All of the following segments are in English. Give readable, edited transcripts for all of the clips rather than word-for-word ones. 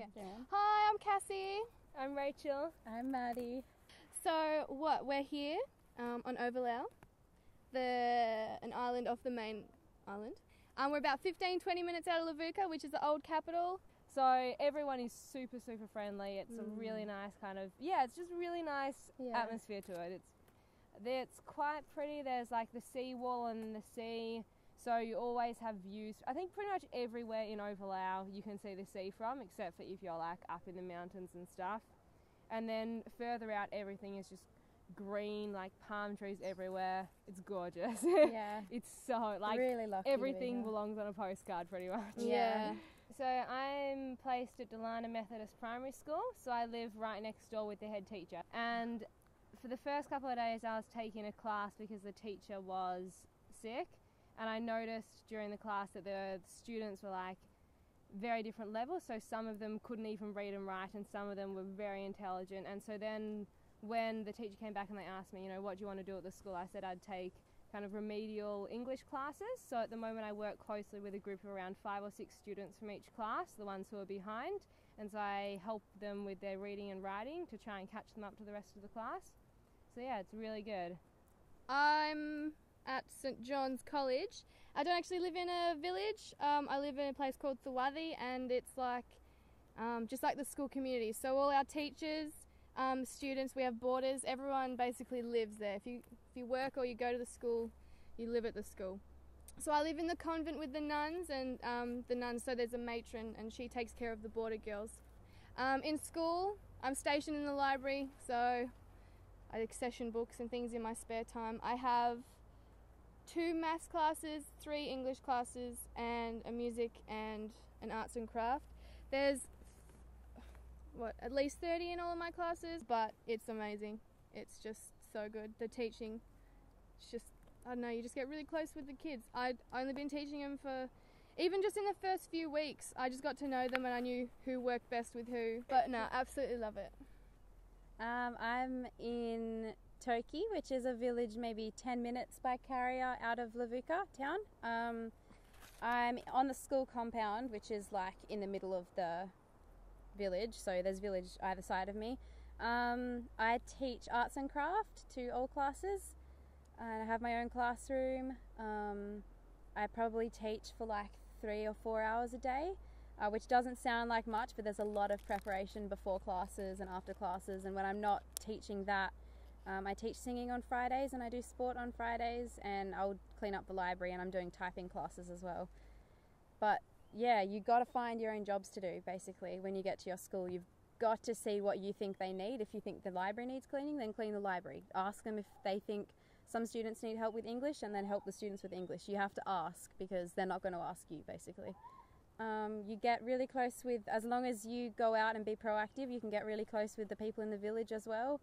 Yeah. Jan. Hi, I'm Cassie. I'm Rachel. I'm Maddie. So we're here on Overlau, an island off the main island. We're about 15-20 minutes out of Levuka, which is the old capital. So everyone is super, super friendly. It's a really nice it's just a really nice atmosphere to it. It's quite pretty. There's like the sea wall and the sea, so you always have views. I think pretty much everywhere in Overlau you can see the sea from, except for if you're like up in the mountains and stuff. And then further out, everything is just green, like palm trees everywhere. It's gorgeous. Yeah. It's so like really lucky everything belongs on a postcard pretty much. Yeah. So I'm placed at Delana Methodist Primary School, so I live right next door with the head teacher. And for the first couple of days I was taking a class because the teacher was sick, and I noticed during the class that the students were like very different levels, so some of them couldn't even read and write and some of them were very intelligent. And so then when the teacher came back and they asked me, what do you want to do at the school, I said I'd take kind of remedial English classes. So at the moment I work closely with a group of around 5 or 6 students from each class, the ones who are behind, and so I help them with their reading and writing to try and catch them up to the rest of the class. So yeah, it's really good. I'm at St John's College. I don't actually live in a village. I live in a place called Thawathi, and it's like just like the school community. So all our teachers, students, we have boarders, everyone basically lives there. If you work or you go to the school, you live at the school. So I live in the convent with the nuns, and so there's a matron and she takes care of the boarder girls. In school, I'm stationed in the library, so I accession books and things in my spare time. I have 2 maths classes, 3 English classes, and a music and an arts and craft. There's at least 30 in all of my classes, but it's amazing. It's just so good. The teaching, it's just, I don't know, you just get really close with the kids. I'd only been teaching them for, even just in the first few weeks, I just got to know them and I knew who worked best with who. But no, absolutely love it. I'm in Toki, which is a village maybe 10 minutes by carrier out of Levuka town. I'm on the school compound, which is like in the middle of the village, so there's village either side of me. I teach arts and craft to all classes, and I have my own classroom. I probably teach for like 3 or 4 hours a day, which doesn't sound like much, but there's a lot of preparation before classes and after classes. And when I'm not teaching that, I teach singing on Fridays and I do sport on Fridays, and I'll clean up the library, and I'm doing typing classes as well. But yeah, you got to find your own jobs to do, basically. When you get to your school, you've got to see what you think they need. If you think the library needs cleaning, then clean the library. Ask them if they think some students need help with English, and then help the students with English. You have to ask, because they're not going to ask you, basically. You get really close with, as long as you go out and be proactive, you can get really close with the people in the village as well.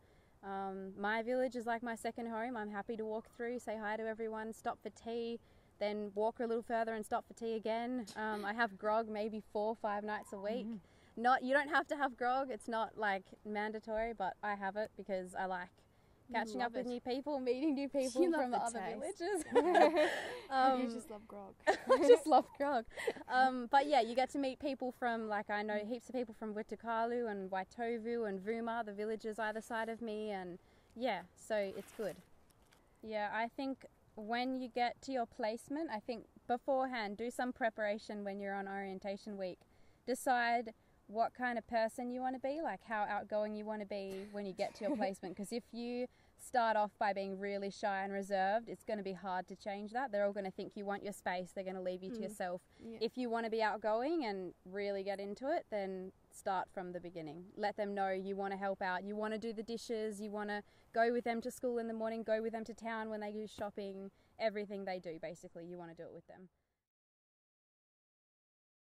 My village is like my second home. I'm happy to walk through, say hi to everyone, stop for tea, then walk a little further and stop for tea again. I have grog maybe 4 or 5 nights a week. You don't have to have grog, it's not like mandatory, but I have it because I like catching up with new people, meeting new people from the other villages. You just love grog. I just love grog. But yeah, you get to meet people from, like, I know heaps of people from Witakalu and Waitovu and Vuma, the villages either side of me, and yeah, so it's good. Yeah, I think when you get to your placement, I think beforehand, do some preparation when you're on orientation week. Decide what kind of person you want to be, like how outgoing you want to be when you get to your placement. Because if you start off by being really shy and reserved, it's going to be hard to change that. They're all going to think you want your space. They're going to leave you to yourself. Yeah. If you want to be outgoing and really get into it, then start from the beginning. Let them know you want to help out. You want to do the dishes. You want to go with them to school in the morning, go with them to town when they go shopping. Everything they do, basically, you want to do it with them.